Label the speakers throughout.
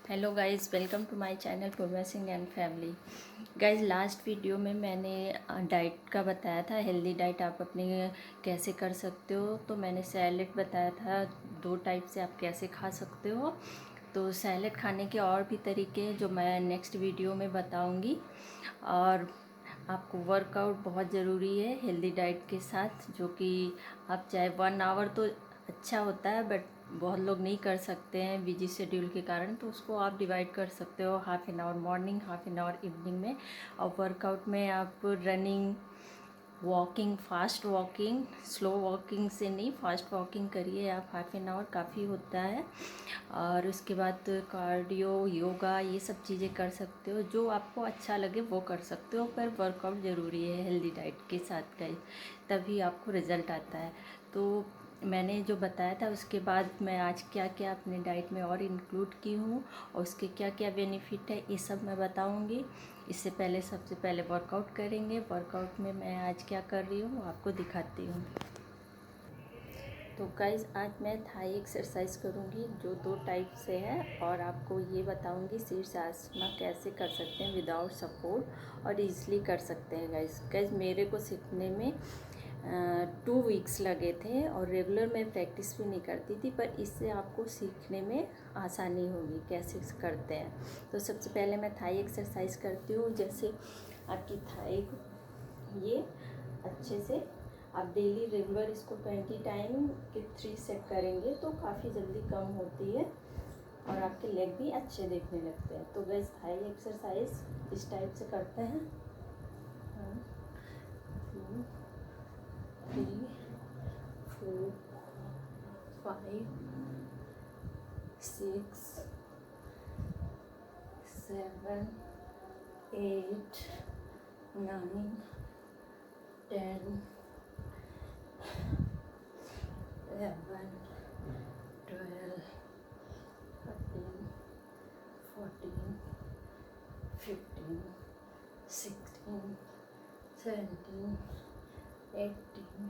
Speaker 1: Hello guys, welcome to my channel Purva Singh and family. Guys, last video में मैंने diet का बताया था, हेल्दी डाइट आप अपने कैसे कर सकते हो। तो मैंने सैलेड बताया था, 2 टाइप से आप कैसे खा सकते हो। तो सैलेड खाने के और भी तरीके हैं जो मैं नेक्स्ट वीडियो में बताऊंगी। और आपको वर्कआउट बहुत ज़रूरी है हेल्दी डाइट के साथ, जो कि आप चाहे 1 आवर तो अच्छा होता है, बट बहुत लोग नहीं कर सकते हैं बिजी शेड्यूल के कारण। तो उसको आप डिवाइड कर सकते हो, half an hour morning, half an hour evening में। और वर्कआउट में आप running, walking, fast walking, slow walking से नहीं, फास्ट वॉकिंग करिए आप, हाफ एन आवर काफ़ी होता है। और उसके बाद कार्डियो, योगा, ये सब चीज़ें कर सकते हो, जो आपको अच्छा लगे वो कर सकते हो। पर वर्कआउट ज़रूरी है हेल्दी डाइट के साथ गाइस, तभी आपको रिज़ल्ट आता है। तो मैंने जो बताया था उसके बाद मैं आज क्या क्या अपने डाइट में और इंक्लूड की हूँ और उसके क्या क्या बेनिफिट है, ये सब मैं बताऊँगी। इससे पहले सबसे पहले वर्कआउट करेंगे। वर्कआउट में मैं आज क्या कर रही हूँ आपको दिखाती हूँ। तो गाइस, आज मैं थाई एक्सरसाइज करूँगी जो 2 टाइप से है, और आपको ये बताऊँगी शीर्षासन कैसे कर सकते हैं विदाउट सपोर्ट और इजीली कर सकते हैं। गाइस मेरे को सीखने में 2 वीक्स लगे थे, और रेगुलर मैं प्रैक्टिस भी नहीं करती थी, पर इससे आपको सीखने में आसानी होगी कैसे करते हैं। तो सबसे पहले मैं थाई एक्सरसाइज करती हूँ। जैसे आपकी थाई ये अच्छे से आप डेली रेगुलर इसको 20 टाइम के 3 सेट करेंगे तो काफ़ी जल्दी कम होती है और आपके लेग भी अच्छे देखने लगते हैं। तो गाइस, थाई एक्सरसाइज इस टाइप से करते हैं। 1 2 3 4 5 6 7 8 9 10 11 12 13 14 15 16 17 18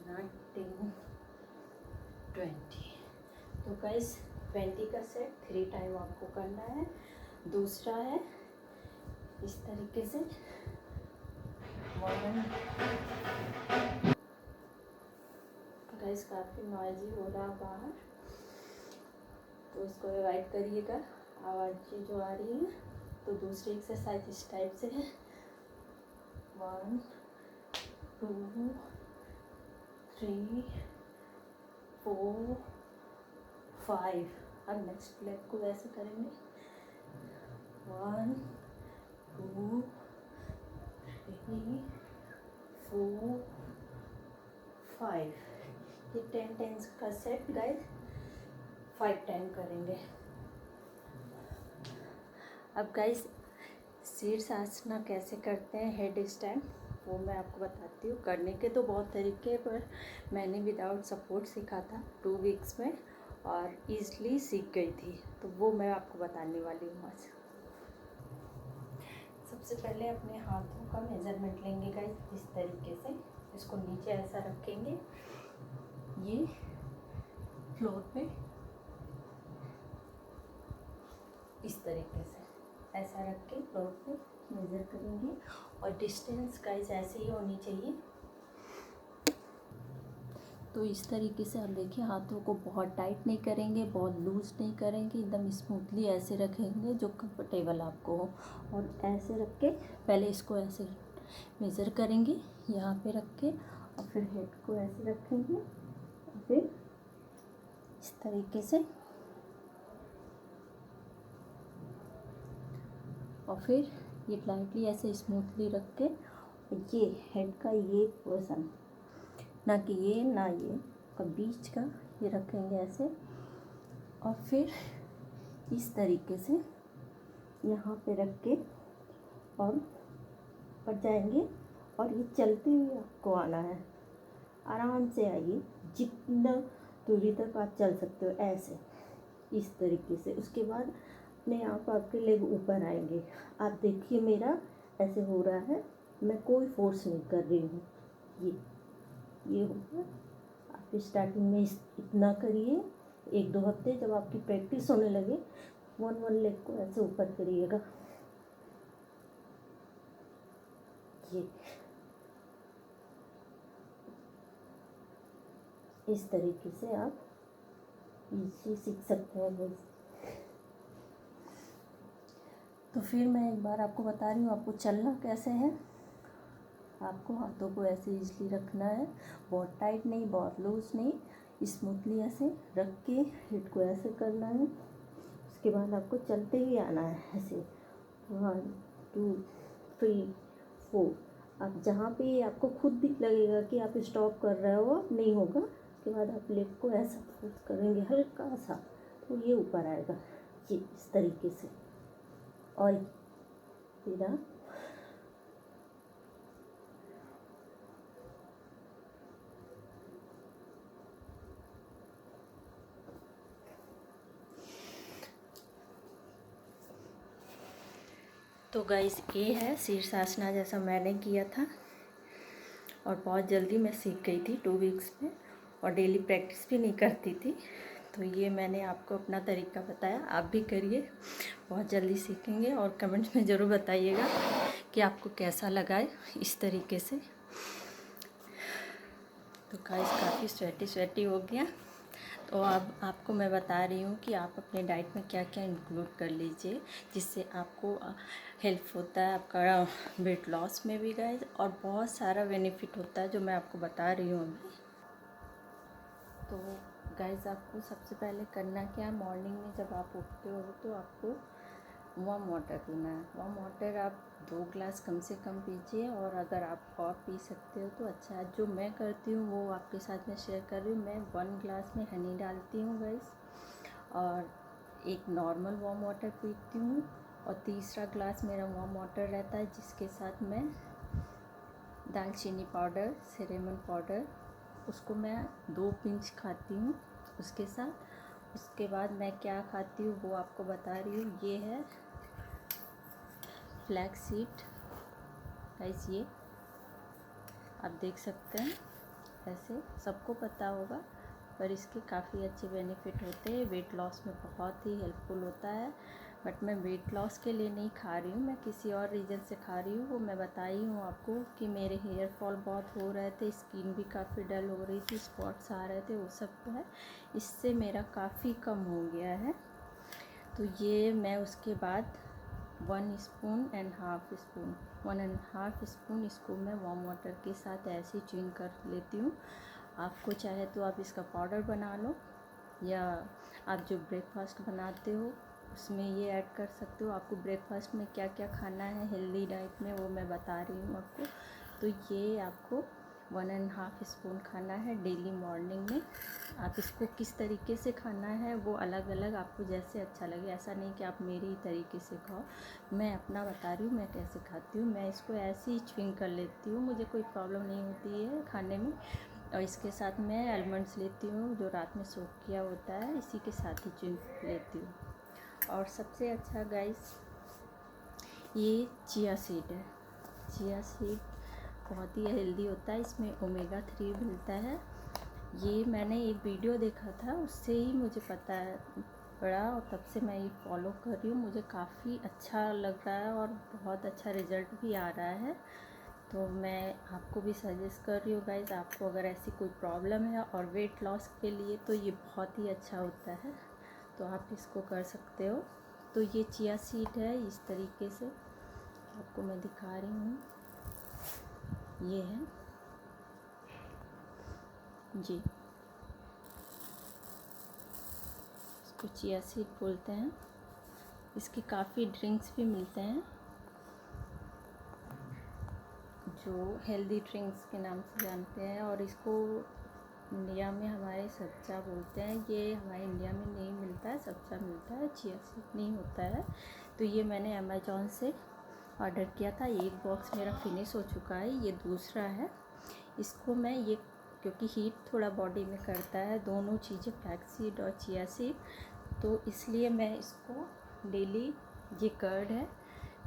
Speaker 1: 19 20। तो गाइस 20 का सेट 3 टाइम आपको करना है। दूसरा है इस तरीके से 1। गाइस काफ़ी नॉइजी हो रहा बाहर, तो उसको अवॉइड करिएगा, आवाज़ जो आ रही है। तो दूसरी एक्सरसाइज इस टाइप से है 1 2 3 4 5। अब नेक्स्ट लेग को वैसे करेंगे 1 2 3 4 5। ये 10 टाइम्स का सेट गाइस 5 टाइम करेंगे। अब गाइस शीर्षासन कैसे करते हैं हेड स्टैंड, वो मैं आपको बताती हूँ। करने के तो बहुत तरीके हैं, पर मैंने विदाउट सपोर्ट सीखा था 2 वीक्स में और ईज़िली सीख गई थी, तो वो मैं आपको बताने वाली हूँ आज। सबसे पहले अपने हाथों का मेज़रमेंट लेंगे गाइस इस तरीके से। इसको नीचे ऐसा रखेंगे, ये फ्लोर पे इस तरीके से ऐसा रख के फ्लोर पे मेज़र करेंगे। और डिस्टेंस गाइस ऐसे ही होनी चाहिए। तो इस तरीके से आप देखिए, हाथों को बहुत टाइट नहीं करेंगे, बहुत लूज़ नहीं करेंगे, एकदम स्मूथली ऐसे रखेंगे जो कंफर्टेबल आपको हो। और ऐसे रख के पहले इसको ऐसे मेज़र करेंगे यहाँ पे रख के, और फिर हेड को ऐसे रखेंगे, और फिर इस तरीके से, और फिर ये लाइटली ऐसे स्मूथली रख के ये हेड का ये पोर्शन, ना कि ये ना ये का बीच का, ये रखेंगे ऐसे। और फिर इस तरीके से यहाँ पे रख के और ऊपर जाएंगे, और ये चलते हुए आपको आना है। आराम से आइए, जितना दूरी तक आप चल सकते हो ऐसे, इस तरीके से। उसके बाद अपने आप आपके लेग ऊपर आएंगे। आप देखिए मेरा ऐसे हो रहा है, मैं कोई फोर्स नहीं कर रही हूँ। ये होगा। आप स्टार्टिंग में इतना करिए, 1-2 हफ्ते, जब आपकी प्रैक्टिस होने लगे वन लेग को ऐसे ऊपर करिएगा, ये इस तरीके से आप इजी सीख सकते हैं गाइस। तो फिर मैं एक बार आपको बता रही हूँ आपको चलना कैसे है। आपको हाथों को ऐसे इजली रखना है, बहुत टाइट नहीं, बहुत लूज नहीं, स्मूथली ऐसे रख के हेड को ऐसे करना है। उसके बाद आपको चलते ही आना है ऐसे 1 2 3 4। आप जहाँ पे आपको खुद भी लगेगा कि आप स्टॉप कर रहे हो नहीं होगा, उसके बाद आप लेग को ऐसा फोर्स करेंगे हल्का सा, तो ये ऊपर आएगा, ये इस तरीके से। और तेरा तो गाइस ये है शीर्षासना जैसा मैंने किया था और बहुत जल्दी मैं सीख गई थी 2 वीक्स में, और डेली प्रैक्टिस भी नहीं करती थी। तो ये मैंने आपको अपना तरीका बताया, आप भी करिए, बहुत जल्दी सीखेंगे। और कमेंट्स में ज़रूर बताइएगा कि आपको कैसा लगा है इस तरीके से। तो गाइस काफ़ी स्वेटी हो गया। तो अब आपको मैं बता रही हूँ कि आप अपने डाइट में क्या क्या इंक्लूड कर लीजिए जिससे आपको हेल्प होता है आपका वेट लॉस में भी गाइस, और बहुत सारा बेनिफिट होता है जो मैं आपको बता रही हूँ अभी। तो गाइस आपको सबसे पहले करना क्या है, मॉर्निंग में जब आप उठते हो तो आपको वार्म वाटर पीना है। वार्म वाटर आप 2 ग्लास कम से कम पीजिए, और अगर आप और पी सकते हो तो अच्छा है। जो मैं करती हूँ वो आपके साथ में शेयर कर रही हूँ। मैं 1 ग्लास में हनी डालती हूँ गाइस, और एक नॉर्मल वार्म वाटर पीती हूँ, और तीसरा ग्लास मेरा वार्म वाटर रहता है जिसके साथ मैं दालचीनी पाउडर, सिनेमन पाउडर, उसको मैं 2 पिंच खाती हूँ उसके साथ। उसके बाद मैं क्या खाती हूँ वो आपको बता रही हूँ। ये है फ्लैक्स सीड गाइस, ये आप देख सकते हैं, ऐसे सबको पता होगा, पर इसके काफ़ी अच्छे बेनिफिट होते हैं, वेट लॉस में बहुत ही हेल्पफुल होता है। बट मैं वेट लॉस के लिए नहीं खा रही हूँ, मैं किसी और रीज़न से खा रही हूँ। वो मैं बताई हूँ आपको कि मेरे हेयर फॉल बहुत हो रहे थे, स्किन भी काफ़ी डल हो रही थी, स्पॉट्स आ रहे थे, वो सब तो है, इससे मेरा काफ़ी कम हो गया है। तो ये मैं उसके बाद 1 spoon and half spoon 1.5 spoon इसको मैं वार्म वाटर के साथ ऐसे च्यूइंग कर लेती हूँ। आपको चाहे तो आप इसका पाउडर बना लो, या आप जो ब्रेकफास्ट बनाते हो उसमें ये ऐड कर सकते हो। आपको ब्रेकफास्ट में क्या क्या खाना है हेल्दी डाइट में वो मैं बता रही हूँ आपको। तो ये आपको 1.5 स्पून खाना है डेली मॉर्निंग में। आप इसको किस तरीके से खाना है वो अलग अलग आपको जैसे अच्छा लगे, ऐसा नहीं कि आप मेरे ही तरीके से खाओ, मैं अपना बता रही हूँ मैं कैसे खाती हूँ। मैं इसको ऐसे ही च्युइंग कर लेती हूँ, मुझे कोई प्रॉब्लम नहीं होती है खाने में। और इसके साथ मैं आलमंड्स लेती हूँ जो रात में सोक किया होता है, इसी के साथ ही च्युइंग लेती हूँ। और सबसे अच्छा गाइस ये चिया सीड है। चिया सीड बहुत ही हेल्दी होता है, इसमें ओमेगा 3 मिलता है। ये मैंने एक वीडियो देखा था, उससे ही मुझे पता पड़ा, और तब से मैं ये फॉलो कर रही हूँ। मुझे काफ़ी अच्छा लग रहा है और बहुत अच्छा रिज़ल्ट भी आ रहा है। तो मैं आपको भी सजेस्ट कर रही हूँ गाइस, आपको अगर ऐसी कोई प्रॉब्लम है और वेट लॉस के लिए तो ये बहुत ही अच्छा होता है, तो आप इसको कर सकते हो। तो ये चिया सीड है, इस तरीके से आपको मैं दिखा रही हूँ, ये है जी, इसको चिया सीड बोलते हैं। इसके काफ़ी ड्रिंक्स भी मिलते हैं जो हेल्दी ड्रिंक्स के नाम से जानते हैं, और इसको इंडिया में हमारे सब्जा बोलते हैं। ये हमारे इंडिया में नहीं मिलता है, सब्जा मिलता है, चिया सीड नहीं होता है। तो ये मैंने अमेज़ॉन से ऑर्डर किया था, एक बॉक्स मेरा फिनिश हो चुका है, ये दूसरा है। इसको मैं ये क्योंकि हीट थोड़ा बॉडी में करता है दोनों चीज़ें, फ्लैक्स सीड और चिया सीड, तो इसलिए मैं इसको डेली, ये कर्ड है,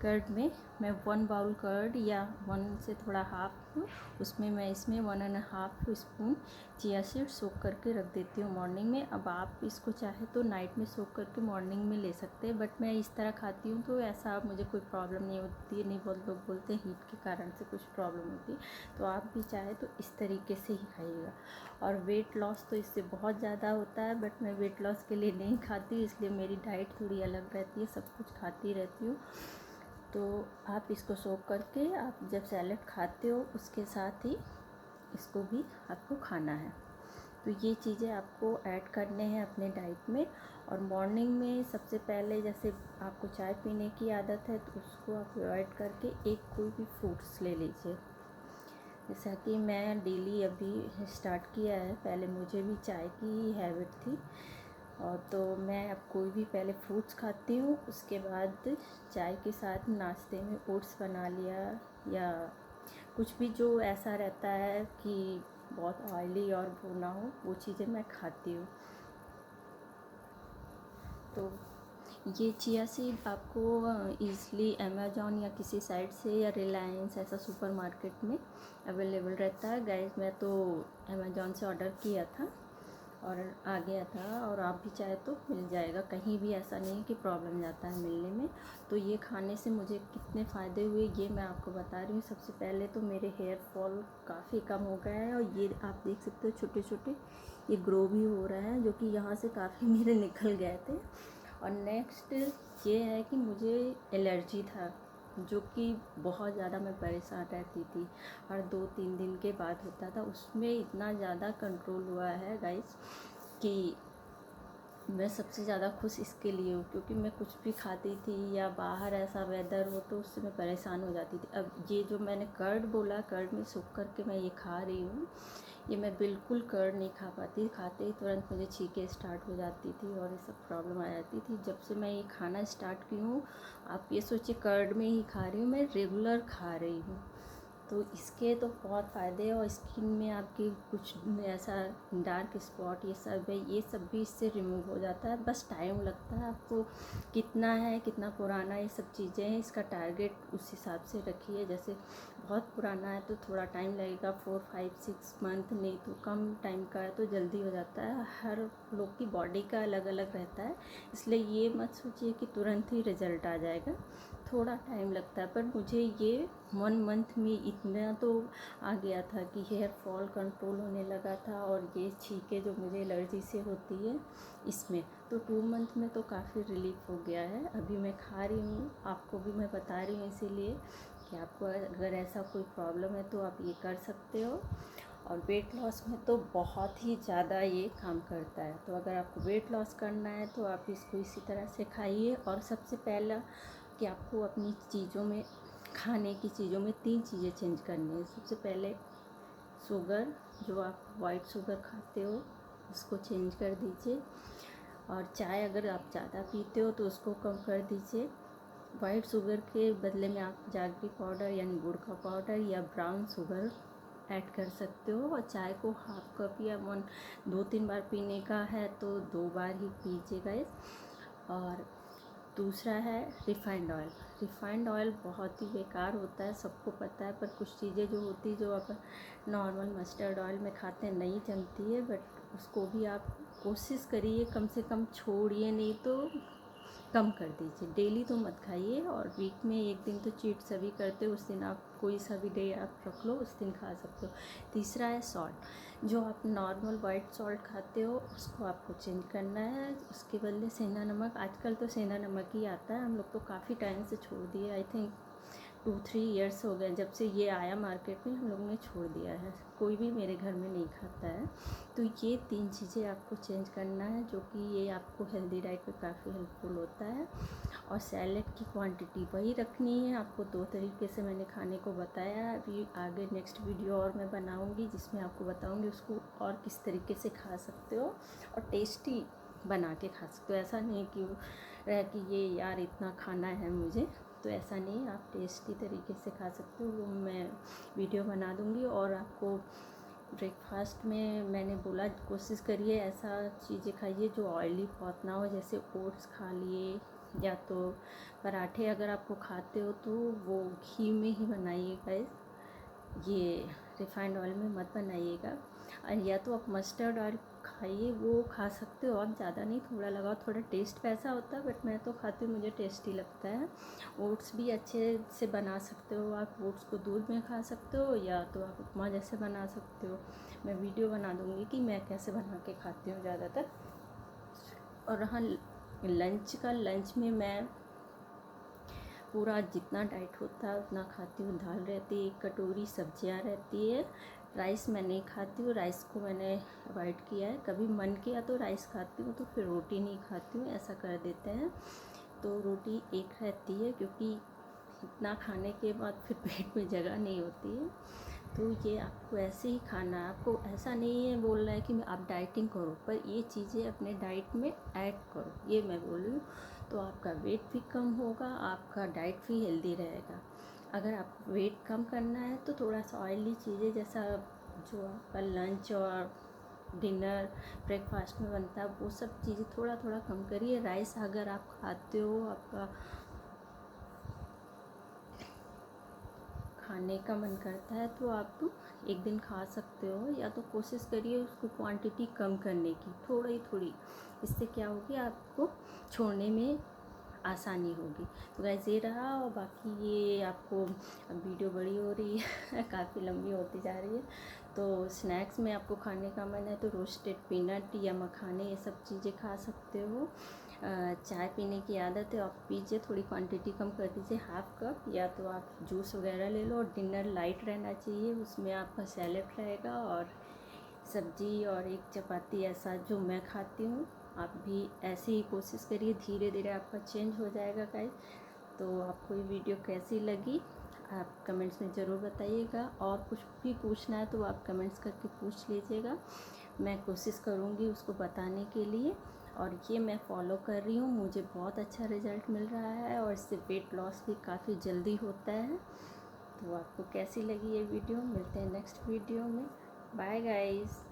Speaker 1: कर्ड में मैं 1 बाउल कर्ड या 1 से थोड़ा हाफ, उसमें मैं इसमें 1.5 स्पून चिया सीड सोक करके रख देती हूँ मॉर्निंग में। अब आप इसको चाहे तो नाइट में सोक करके मॉर्निंग में ले सकते हैं, बट मैं इस तरह खाती हूँ तो ऐसा मुझे कोई प्रॉब्लम नहीं होती है। नहीं, बहुत लोग बोलते हैं हीट के कारण से कुछ प्रॉब्लम होती है, तो आप भी चाहे तो इस तरीके से ही खाइएगा। और वेट लॉस तो इससे बहुत ज़्यादा होता है, बट मैं वेट लॉस के लिए नहीं खाती, इसलिए मेरी डाइट थोड़ी अलग रहती है, सब कुछ खाती रहती हूँ। तो आप इसको सोक करके आप जब सैलेड खाते हो उसके साथ ही इसको भी आपको खाना है। तो ये चीज़ें आपको ऐड करने हैं अपने डाइट में। और मॉर्निंग में सबसे पहले जैसे आपको चाय पीने की आदत है तो उसको आप अवॉइड करके एक कोई भी फ्रूट्स ले लीजिए। जैसा कि मैं डेली अभी स्टार्ट किया है, पहले मुझे भी चाय की हैबिट थी, और तो मैं अब कोई भी पहले फ्रूट्स खाती हूँ, उसके बाद चाय के साथ नाश्ते में ओट्स बना लिया, या कुछ भी जो ऐसा रहता है कि बहुत ऑयली और वो ना हो, वो चीज़ें मैं खाती हूँ। तो ये चिया सीड आपको ईज़िली अमेज़ॉन या किसी साइट से या रिलायंस ऐसा सुपरमार्केट में अवेलेबल रहता है। गाइस मैं तो अमेज़ॉन से ऑर्डर किया था और आ गया था, और आप भी चाहे तो मिल जाएगा, कहीं भी ऐसा नहीं कि प्रॉब्लम जाता है मिलने में। तो ये खाने से मुझे कितने फ़ायदे हुए ये मैं आपको बता रही हूँ। सबसे पहले तो मेरे हेयर फॉल काफ़ी कम हो गया है, और ये आप देख सकते हो छोटे छोटे ये ग्रो भी हो रहा है, जो कि यहाँ से काफ़ी मेरे निकल गए थे। और नेक्स्ट ये है कि मुझे एलर्जी था, जो कि बहुत ज़्यादा मैं परेशान रहती थी, हर 2-3 दिन के बाद होता था, उसमें इतना ज़्यादा कंट्रोल हुआ है गाइस कि मैं सबसे ज़्यादा खुश इसके लिए हूँ, क्योंकि मैं कुछ भी खाती थी या बाहर ऐसा वेदर हो तो उससे मैं परेशान हो जाती थी। अब ये जो मैंने कर्ड बोला, कर्ड में सूख करके मैं ये खा रही हूँ, ये मैं बिल्कुल कर्ड नहीं खा पाती, खाते ही तुरंत मुझे छींकें स्टार्ट हो जाती थी और ये सब प्रॉब्लम आ जाती थी। जब से मैं ये खाना स्टार्ट की हूँ, आप ये सोचिए कर्ड में ही खा रही हूँ, मैं रेगुलर खा रही हूँ, तो इसके तो बहुत फ़ायदे हैं। और स्किन में आपकी कुछ ऐसा डार्क स्पॉट ये सब है, ये सब भी इससे रिमूव हो जाता है, बस टाइम लगता है। आपको कितना है, कितना पुराना ये सब चीज़ें हैं, इसका टारगेट उस हिसाब से रखिए। जैसे बहुत पुराना है तो थोड़ा टाइम लगेगा, 4-5-6 मंथ, नहीं तो कम टाइम का है तो जल्दी हो जाता है। हर लोग की बॉडी का अलग अलग रहता है, इसलिए ये मत सोचिए कि तुरंत ही रिज़ल्ट आ जाएगा, थोड़ा टाइम लगता है। पर मुझे ये 1 मंथ में इतना तो आ गया था कि हेयर फॉल कंट्रोल होने लगा था, और ये छींकें जो मुझे एलर्जी से होती है इसमें, तो 2 मंथ में तो काफ़ी रिलीफ हो गया है। अभी मैं खा रही हूँ, आपको भी मैं बता रही हूँ इसीलिए कि आपको अगर ऐसा कोई प्रॉब्लम है तो आप ये कर सकते हो। और वेट लॉस में तो बहुत ही ज़्यादा ये काम करता है, तो अगर आपको वेट लॉस करना है तो आप इसको इसी तरह से खाइए। और सबसे पहला कि आपको अपनी चीज़ों में, खाने की चीज़ों में 3 चीज़ें चेंज करनी है। सबसे पहले शुगर, जो आप वाइट शुगर खाते हो उसको चेंज कर दीजिए, और चाय अगर आप ज़्यादा पीते हो तो उसको कम कर दीजिए। वाइट शुगर के बदले में आप जागरी पाउडर यानी गुड़ का पाउडर या ब्राउन शुगर ऐड कर सकते हो। और चाय को हाफ कप या 2-3 बार पीने का है तो 2 बार ही पीजिएगा। और दूसरा है रिफ़ाइंड ऑयल। रिफ़ाइंड ऑयल बहुत ही बेकार होता है, सबको पता है, पर कुछ चीज़ें जो होती है जो अपन नॉर्मल मस्टर्ड ऑयल में खाते हैं नहीं जमती है, बट उसको भी आप कोशिश करिए कम से कम छोड़िए, नहीं तो कम कर दीजिए। डेली तो मत खाइए, और वीक में 1 दिन तो चीट सभी करते हो, उस दिन आप कोई सा भी डे आप रख लो, उस दिन खा सकते हो। तीसरा है सॉल्ट, जो आप नॉर्मल वाइट सॉल्ट खाते हो उसको आपको चेंज करना है, उसके बदले सेंधा नमक, आजकल तो सेंधा नमक ही आता है, हम लोग तो काफ़ी टाइम से छोड़ दिए, आई थिंक 2-3 ईयर्स हो गए जब से ये आया मार्केट में, हम लोगों ने छोड़ दिया है, कोई भी मेरे घर में नहीं खाता है। तो ये 3 चीज़ें आपको चेंज करना है, जो कि ये आपको हेल्दी डाइट में काफ़ी हेल्पफुल होता है। और सैलेड की क्वांटिटी वही रखनी है, आपको 2 तरीके से मैंने खाने को बताया। अभी आगे नेक्स्ट वीडियो और मैं बनाऊंगी जिसमें आपको बताऊंगी उसको और किस तरीके से खा सकते हो और टेस्टी बना के खा सकते हो। ऐसा नहीं कि ये यार इतना खाना है मुझे, तो ऐसा नहीं, आप टेस्टी तरीके से खा सकते हो, वो मैं वीडियो बना दूंगी। और आपको ब्रेकफास्ट में मैंने बोला कोशिश करिए ऐसा चीज़ें खाइए जो ऑयली बहुत ना हो, जैसे ओट्स खा लिए या तो पराठे अगर आपको खाते हो तो वो घी में ही बनाइएगा, ये रिफाइंड ऑयल में मत बनाइएगा। और या तो आप मस्टर्ड ऑयल खाइए, वो खा सकते हो आप, ज़्यादा नहीं, थोड़ा लगाओ, थोड़ा टेस्ट वैसा होता है, बट मैं तो खाती हूँ, मुझे टेस्टी लगता है। ओट्स भी अच्छे से बना सकते हो आप, ओट्स को दूध में खा सकते हो या तो आप उपमा जैसे बना सकते हो। मैं वीडियो बना दूँगी कि मैं कैसे बना के खाती हूँ ज़्यादातर। और रहा लंच का, लंच में मैं पूरा जितना डाइट होता है उतना खाती हूँ। दाल रहती है, 1 कटोरी सब्जियाँ रहती है, राइस मैं नहीं खाती हूँ, राइस को मैंने अवॉइड किया है। कभी मन किया तो राइस खाती हूँ, तो फिर रोटी नहीं खाती हूँ, ऐसा कर देते हैं। तो रोटी 1 रहती है, क्योंकि इतना खाने के बाद फिर पेट में जगह नहीं होती है। तो ये आपको ऐसे ही खाना है, आपको ऐसा नहीं है बोल रहा है कि आप डाइटिंग करो, पर ये चीज़ें अपने डाइट में ऐड करो, ये मैं बोल रही हूँ। तो आपका वेट भी कम होगा, आपका डाइट भी हेल्दी रहेगा। अगर आप वेट कम करना है तो थोड़ा सा ऑयली चीज़ें, जैसा जो आपका लंच और डिनर ब्रेकफास्ट में बनता है, वो सब चीज़ें थोड़ा थोड़ा कम करिए। राइस अगर आप खाते हो, आपका खाने का मन करता है तो आप 1 दिन खा सकते हो, या तो कोशिश करिए उसको क्वांटिटी कम करने की, थोड़ी, इससे क्या होगी, आपको छोड़ने में आसानी होगी। तो गाइस ये रहा, और बाकी ये आपको, अब वीडियो बड़ी हो रही है काफ़ी लंबी होती जा रही है। तो स्नैक्स में आपको खाने का मन है तो रोस्टेड पीनट या मखाने, ये सब चीज़ें खा सकते हो। चाय पीने की आदत है, आप पीजिए, थोड़ी क्वांटिटी कम कर दीजिए, 1/2 कप, या तो आप जूस वगैरह ले लो। और डिनर लाइट रहना चाहिए, उसमें आपका सैलेड रहेगा और सब्जी और 1 चपाती, ऐसा जो मैं खाती हूँ। आप भी ऐसे ही कोशिश करिए, धीरे धीरे आपका चेंज हो जाएगा गाइस। तो आपको ये वीडियो कैसी लगी आप कमेंट्स में ज़रूर बताइएगा, और कुछ भी पूछना है तो आप कमेंट्स करके पूछ लीजिएगा, मैं कोशिश करूँगी उसको बताने के लिए। और ये मैं फॉलो कर रही हूँ, मुझे बहुत अच्छा रिज़ल्ट मिल रहा है, और इससे वेट लॉस भी काफ़ी जल्दी होता है। तो आपको कैसी लगी ये वीडियो, मिलते हैं नेक्स्ट वीडियो में, बाय गाइस।